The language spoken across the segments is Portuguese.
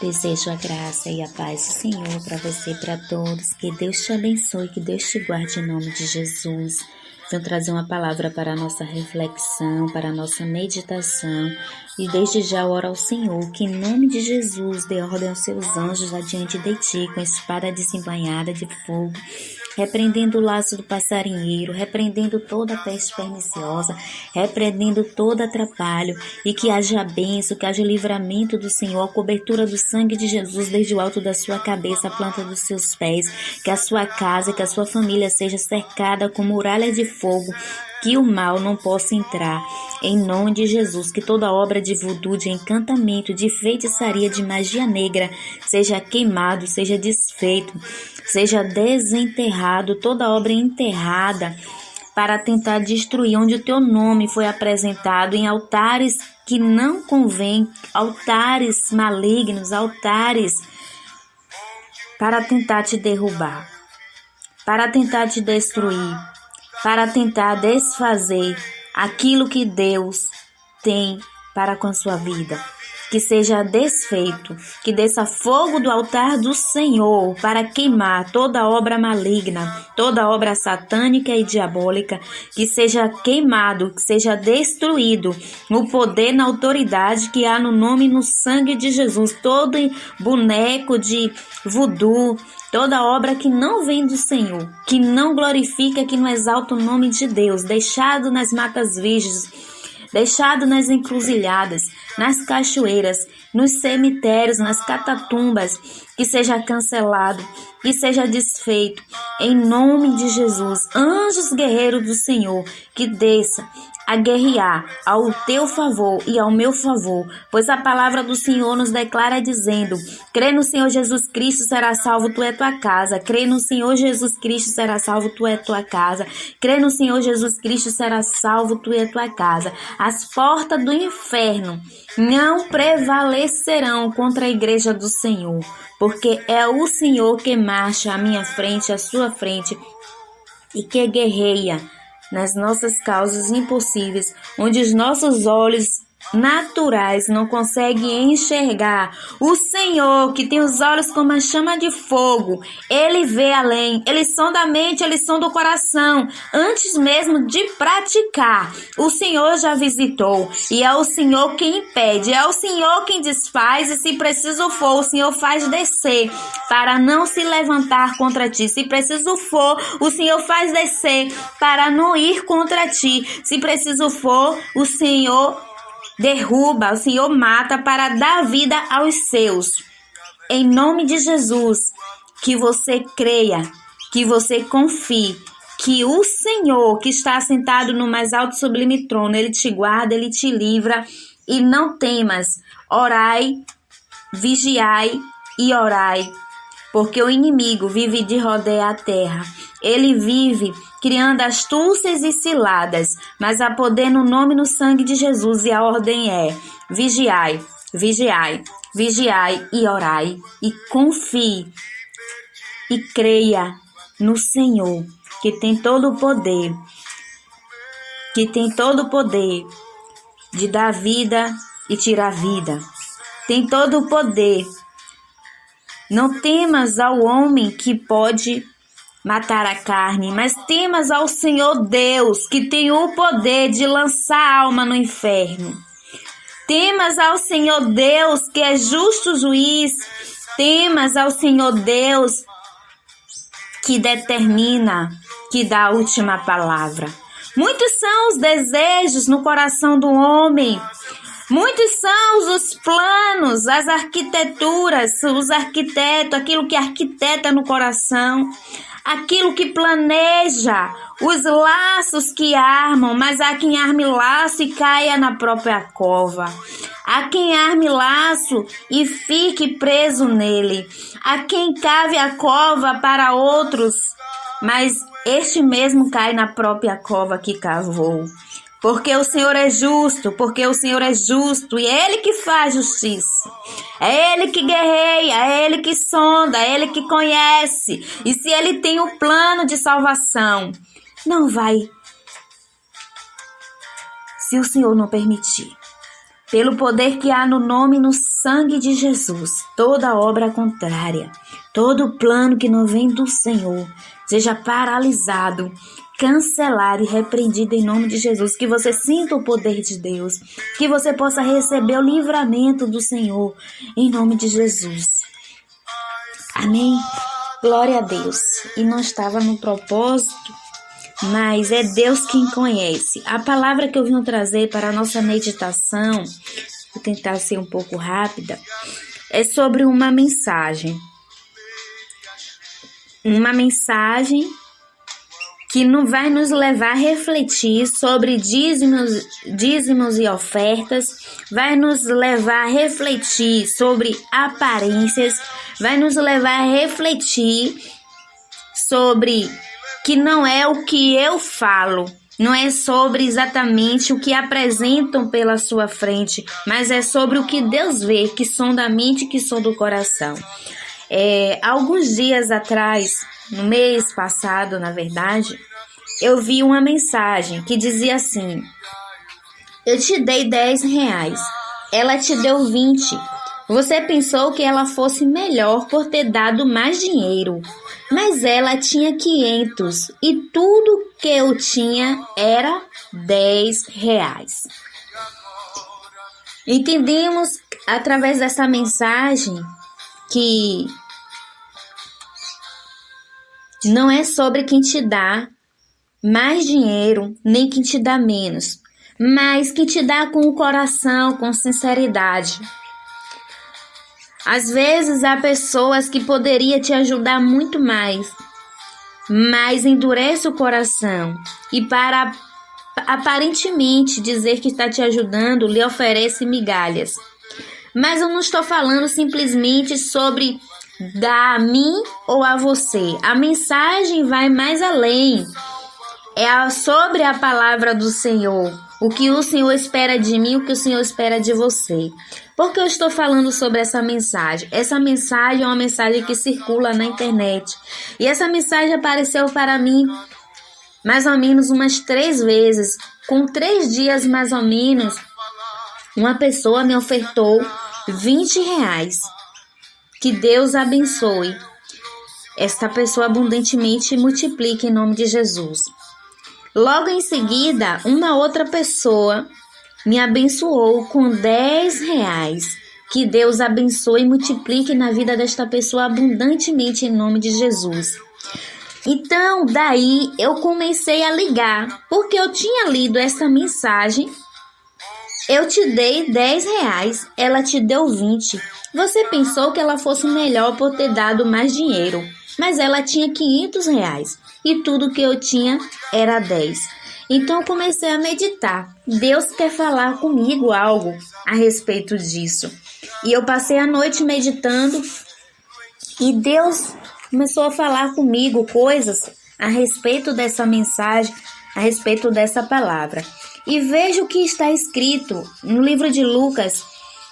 Desejo a graça e a paz do Senhor para você e para todos. Que Deus te abençoe, que Deus te guarde em nome de Jesus. Venho trazer uma palavra para a nossa reflexão, para a nossa meditação. E desde já oro ao Senhor que em nome de Jesus dê ordem aos seus anjos adiante de ti, com espada desembainhada de fogo, repreendendo o laço do passarinheiro, repreendendo toda a peste perniciosa, repreendendo todo atrapalho, e que haja bênção, que haja livramento do Senhor, a cobertura do sangue de Jesus desde o alto da sua cabeça, a planta dos seus pés, que a sua casa, que a sua família seja cercada com muralha de fogo, que o mal não possa entrar, em nome de Jesus, que toda obra de voodoo, de encantamento, de feitiçaria, de magia negra, seja queimado, seja desfeito, seja desenterrado, toda obra enterrada para tentar destruir, onde o teu nome foi apresentado em altares que não convém, altares malignos, altares para tentar te derrubar, para tentar te destruir, para tentar desfazer aquilo que Deus tem para com a sua vida. Que seja desfeito, que desça fogo do altar do Senhor para queimar toda obra maligna, toda obra satânica e diabólica, que seja queimado, que seja destruído no poder, na autoridade que há no nome e no sangue de Jesus. Todo boneco de voodoo, toda obra que não vem do Senhor, que não glorifica, que não exalta o nome de Deus, deixado nas matas virgens, deixado nas encruzilhadas, nas cachoeiras, nos cemitérios, nas catatumbas, que seja cancelado, que seja desfeito, em nome de Jesus. Anjos guerreiros do Senhor, que desça a guerrear ao teu favor e ao meu favor, pois a palavra do Senhor nos declara dizendo: crê no Senhor Jesus Cristo, será salvo tu e tua casa. Crê no Senhor Jesus Cristo, será salvo tu e tua casa. Crê no Senhor Jesus Cristo, será salvo tu e tua casa. As portas do inferno não prevalecerão contra a igreja do Senhor, porque é o Senhor que marcha à minha frente, à sua frente, e que guerreia nas nossas causas impossíveis, onde os nossos olhos naturais não conseguem enxergar. O Senhor, que tem os olhos como a chama de fogo, Ele vê além, Ele sonda a mente, Ele sonda o coração, antes mesmo de praticar. O Senhor já visitou, e é o Senhor quem impede, é o Senhor quem desfaz, e se preciso for, o Senhor faz descer, para não se levantar contra ti. Se preciso for, o Senhor faz descer, para não ir contra ti. Se preciso for, o Senhor derruba, o Senhor mata para dar vida aos seus. Em nome de Jesus, que você creia, que você confie, que o Senhor que está sentado no mais alto sublime trono, Ele te guarda, Ele te livra, e não temas. Orai, vigiai e orai, porque o inimigo vive de rodear a terra. Ele vive criando astúcias e ciladas, mas há poder no nome e no sangue de Jesus, e a ordem é: vigiai, vigiai, vigiai e orai, e confie e creia no Senhor, que tem todo o poder, que tem todo o poder de dar vida e tirar vida, tem todo o poder. Não temas ao homem que pode matar a carne, mas temas ao Senhor Deus, que tem o poder de lançar a alma no inferno. Temas ao Senhor Deus, que é justo juiz. Temas ao Senhor Deus, que determina, que dá a última palavra. Muitos são os desejos no coração do homem. Muitos são os planos, as arquiteturas, os arquitetos, aquilo que arquiteta no coração, aquilo que planeja, os laços que armam, mas há quem arme laço e caia na própria cova. Há quem arme laço e fique preso nele. Há quem cave a cova para outros, mas este mesmo cai na própria cova que cavou. Porque o Senhor é justo, porque o Senhor é justo, e é Ele que faz justiça. É Ele que guerreia, é Ele que sonda, é Ele que conhece. E se Ele tem o plano de salvação, não vai, se o Senhor não permitir. pelo poder que há no nome e no sangue de Jesus, toda obra contrária, todo plano que não vem do Senhor, seja paralisado, cancelado e repreendido em nome de Jesus. Que você sinta o poder de Deus, que você possa receber o livramento do Senhor, em nome de Jesus. Amém? Glória a Deus. E não estava no propósito, mas é Deus quem conhece. A palavra que eu vim trazer para a nossa meditação, vou tentar ser um pouco rápida, é sobre uma mensagem. Uma mensagem que não vai nos levar a refletir sobre dízimos e ofertas, vai nos levar a refletir sobre aparências, vai nos levar a refletir sobre que não é o que eu falo, não é sobre exatamente o que apresentam pela sua frente, mas é sobre o que Deus vê, que sonda a mente, que sonda o coração. Alguns dias atrás, no mês passado, na verdade, eu vi uma mensagem que dizia assim: eu te dei R$10, ela te deu 20. Você pensou que ela fosse melhor por ter dado mais dinheiro, mas ela tinha 500 e tudo que eu tinha era R$10. Entendemos através dessa mensagem que não é sobre quem te dá mais dinheiro, nem quem te dá menos, mas quem te dá com o coração, com sinceridade. Às vezes há pessoas que poderiam te ajudar muito mais, mas endurece o coração e para aparentemente dizer que está te ajudando, lhe oferece migalhas. Mas eu não estou falando simplesmente sobre dar a mim ou a você. A mensagem vai mais além. É sobre a palavra do Senhor. O que o Senhor espera de mim, o que o Senhor espera de você. Por que eu estou falando sobre essa mensagem? Essa mensagem é uma mensagem que circula na internet. E essa mensagem apareceu para mim mais ou menos umas 3 vezes. Com 3 dias mais ou menos, uma pessoa me ofertou R$20. Que Deus abençoe. Esta pessoa abundantemente multiplique em nome de Jesus. Logo em seguida, uma outra pessoa me abençoou com R$10. Que Deus abençoe e multiplique na vida desta pessoa abundantemente em nome de Jesus. Então, daí eu comecei a ligar, porque eu tinha lido essa mensagem. Eu te dei R$10, ela te deu 20. Você pensou que ela fosse melhor por ter dado mais dinheiro, mas ela tinha R$500 e tudo que eu tinha era 10. Então eu comecei a meditar. Deus quer falar comigo algo a respeito disso. E eu passei a noite meditando e Deus começou a falar comigo coisas a respeito dessa mensagem, a respeito dessa palavra. E veja o que está escrito no livro de Lucas,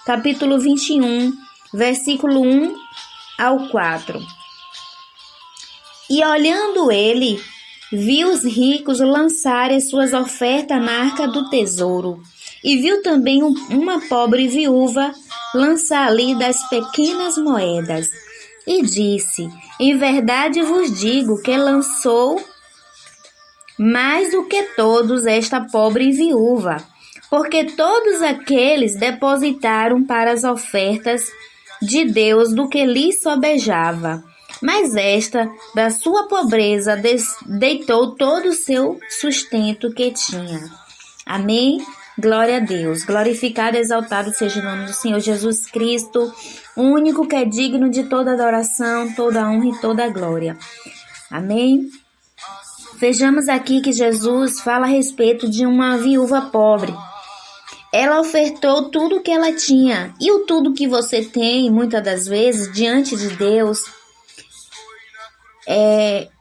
capítulo 21, versículo 1 ao 4. E olhando ele, viu os ricos lançarem suas ofertas na arca do tesouro. E viu também uma pobre viúva lançar ali das pequenas moedas. E disse: em verdade vos digo que lançou mais do que todos esta pobre viúva, porque todos aqueles depositaram para as ofertas de Deus do que lhe sobejava. Mas esta, da sua pobreza, deitou todo o seu sustento que tinha. Amém? Glória a Deus. Glorificado e exaltado seja o nome do Senhor Jesus Cristo, o único que é digno de toda adoração, toda honra e toda glória. Amém? Vejamos aqui que Jesus fala a respeito de uma viúva pobre. Ela ofertou tudo o que ela tinha. E o tudo que você tem, muitas das vezes, diante de Deus,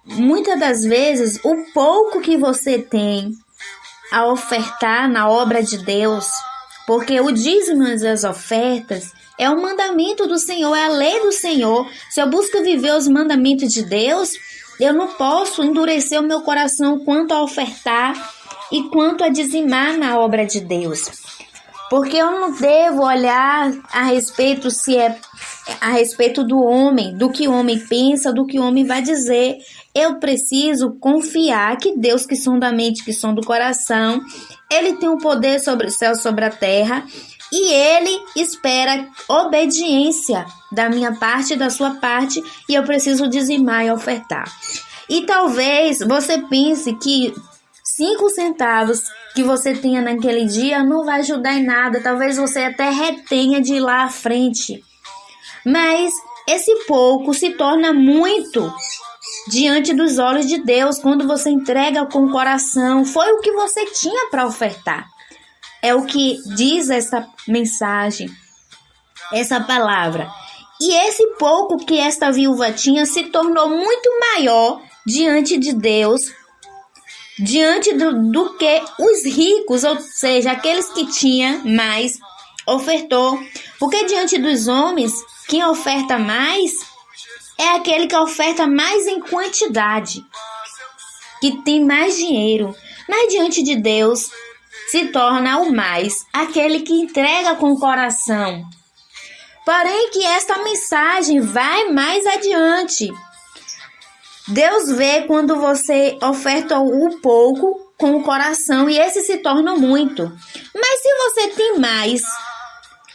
muitas das vezes, o pouco que você tem a ofertar na obra de Deus, porque o dízimo das ofertas é o mandamento do Senhor, é a lei do Senhor. Se eu busco viver os mandamentos de Deus, eu não posso endurecer o meu coração quanto a ofertar e quanto a dizimar na obra de Deus. Porque eu não devo olhar a respeito se é a respeito do homem, do que o homem pensa, do que o homem vai dizer. Eu preciso confiar que Deus, que sonda a mente, que sonda o coração, Ele tem um poder sobre o céu, sobre a terra, e Ele espera obediência da minha parte e da sua parte, e eu preciso dizimar e ofertar. E talvez você pense que 5 centavos que você tenha naquele dia não vai ajudar em nada. Talvez você até retenha de ir lá à frente. Mas esse pouco se torna muito diante dos olhos de Deus quando você entrega com o coração. Foi o que você tinha para ofertar. É o que diz essa mensagem, essa palavra. E esse pouco que esta viúva tinha se tornou muito maior diante de Deus, diante do que os ricos, ou seja, aqueles que tinham mais, ofertou. Porque diante dos homens, quem oferta mais é aquele que oferta mais em quantidade, que tem mais dinheiro. Mas diante de Deus, se torna o mais aquele que entrega com o coração. Porém, que esta mensagem vai mais adiante. Deus vê quando você oferta o pouco com o coração e esse se torna muito. Mas se você tem mais,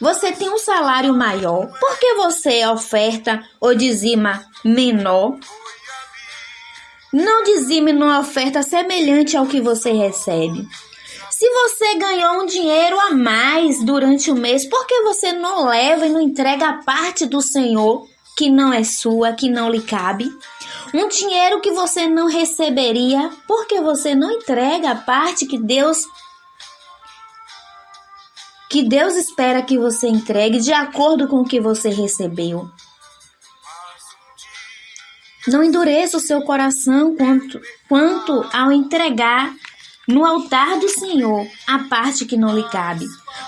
você tem um salário maior, por que você oferta ou dizima menor? Não dizime numa oferta semelhante ao que você recebe. Se você ganhou um dinheiro a mais durante o mês, por que você não leva e não entrega a parte do Senhor que não é sua, que não lhe cabe? Um dinheiro que você não receberia, por que você não entrega a parte que Deus espera que você entregue de acordo com o que você recebeu? Não endureça o seu coração quanto ao entregar no altar do Senhor a parte que não lhe cabe.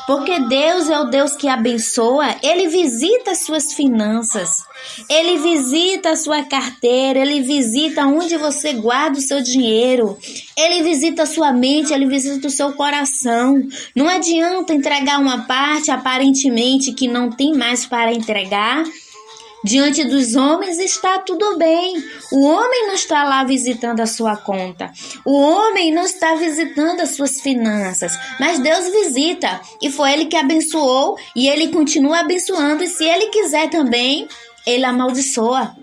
Porque Deus é o Deus que abençoa. Ele visita as suas finanças. Ele visita a sua carteira. Ele visita onde você guarda o seu dinheiro. Ele visita a sua mente. Ele visita o seu coração. Não adianta entregar uma parte aparentemente que não tem mais para entregar. Diante dos homens está tudo bem. O homem não está lá visitando a sua conta. O homem não está visitando as suas finanças. Mas Deus visita. E foi Ele que abençoou. E Ele continua abençoando. E se Ele quiser também, Ele amaldiçoa.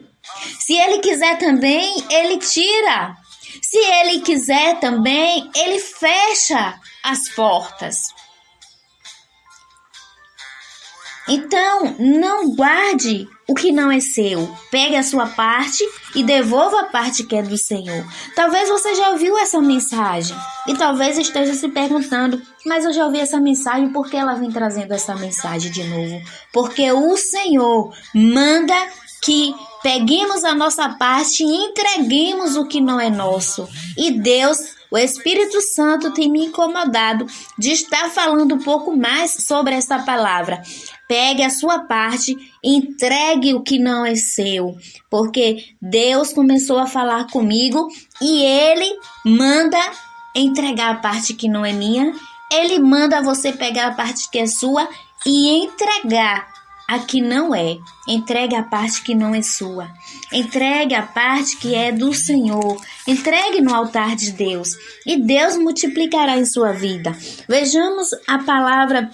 Se Ele quiser também, Ele tira. Se Ele quiser também, Ele fecha as portas. Então, não guarde o que não é seu. Pegue a sua parte e devolva a parte que é do Senhor. Talvez você já ouviu essa mensagem e talvez esteja se perguntando, mas eu já ouvi essa mensagem, por que ela vem trazendo essa mensagem de novo? Porque o Senhor manda que peguemos a nossa parte e entreguemos o que não é nosso. E Deus, o Espírito Santo, tem me incomodado de estar falando um pouco mais sobre essa palavra. Pegue a sua parte, entregue o que não é seu, porque Deus começou a falar comigo e Ele manda entregar a parte que não é minha. Ele manda você pegar a parte que é sua e entregar a que não é. Entregue a parte que não é sua. Entregue a parte que é do Senhor. Entregue no altar de Deus e Deus multiplicará em sua vida. Vejamos a palavra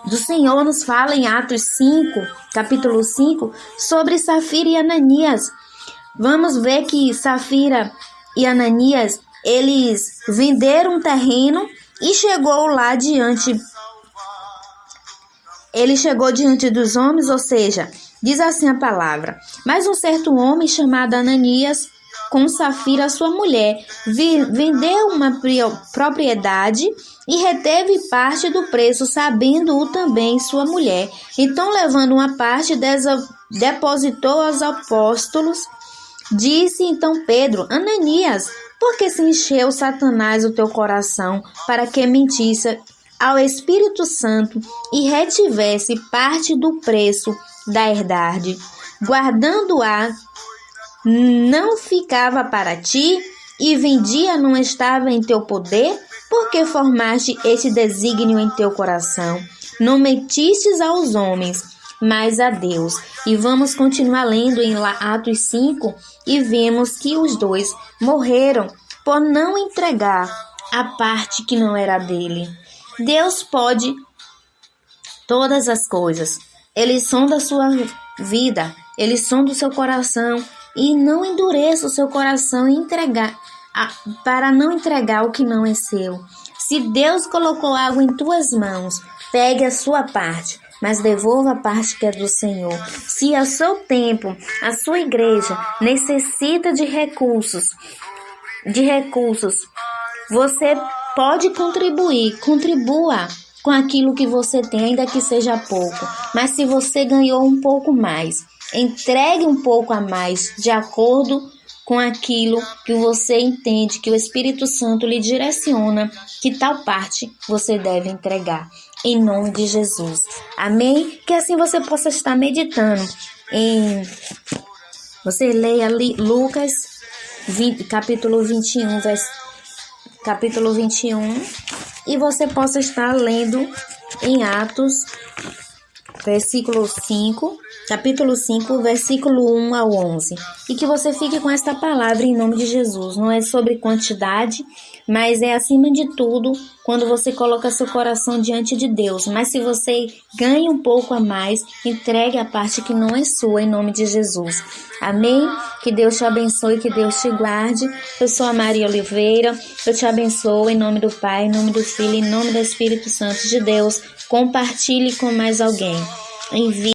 do Senhor nos fala em Atos 5, capítulo 5, sobre Safira e Ananias. Vamos ver que Safira e Ananias, eles venderam um terreno e chegou diante dos homens, ou seja, diz assim a palavra: mas um certo homem chamado Ananias, com Safira, sua mulher, vendeu uma propriedade e reteve parte do preço, sabendo-o também sua mulher. Então, levando uma parte, depositou aos apóstolos. Disse então Pedro: Ananias, por que se encheu Satanás o teu coração para que mentisse ao Espírito Santo e retivesse parte do preço da herdade, guardando-a, não ficava para ti, e vendia, não estava em teu poder? Por que formaste este desígnio em teu coração? Não mentistes aos homens, mas a Deus. E vamos continuar lendo em Atos 5 e vemos que os dois morreram por não entregar a parte que não era dele. Deus pode todas as coisas. Eles são da sua vida, eles são do seu coração. E não endureça o seu coração para não entregar o que não é seu. Se Deus colocou algo em tuas mãos, pegue a sua parte, mas devolva a parte que é do Senhor. Se a seu tempo, a sua igreja necessita de recursos, você pode contribuir, contribua com aquilo que você tem, ainda que seja pouco. Mas se você ganhou um pouco mais, entregue um pouco a mais, de acordo com aquilo que você entende, que o Espírito Santo lhe direciona, que tal parte você deve entregar. Em nome de Jesus. Amém? Que assim você possa estar meditando em... Você leia ali Lucas capítulo 21, e você possa estar lendo em Atos, capítulo 5, versículo 1 ao 11. E que você fique com esta palavra em nome de Jesus. Não é sobre quantidade, mas é acima de tudo quando você coloca seu coração diante de Deus. Mas se você ganha um pouco a mais, entregue a parte que não é sua em nome de Jesus. Amém? Que Deus te abençoe, que Deus te guarde. Eu sou a Maria Oliveira. Eu te abençoo em nome do Pai, em nome do Filho, em nome do Espírito Santo de Deus. Compartilhe com mais alguém. Envie